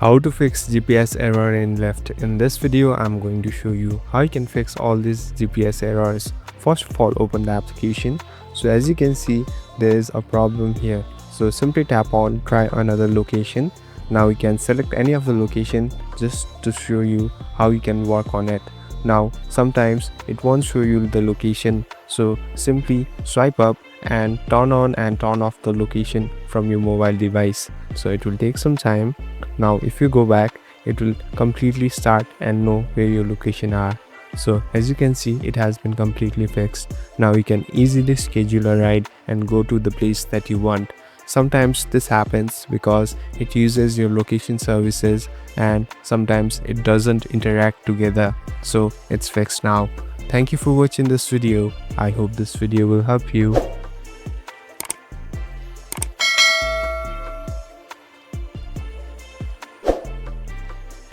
How to fix GPS error in Lyft. In this video, I'm going to show you how you can fix all these GPS errors. First of all, open the application. So as you can see, there is a problem here. So simply tap on try another location. Now you can select any of the location just to show you how you can work on it. Now sometimes it won't show you the location, so simply swipe up and turn on and turn off the location from your mobile device. So it will take some time. Now if you go back, it will completely start and know where your location are. So as you can see, it has been completely fixed. Now you can easily schedule a ride and go to the place that you want. Sometimes this happens because it uses your location services and sometimes it doesn't interact together. So it's fixed now. Thank you for watching this video. I hope this video will help you.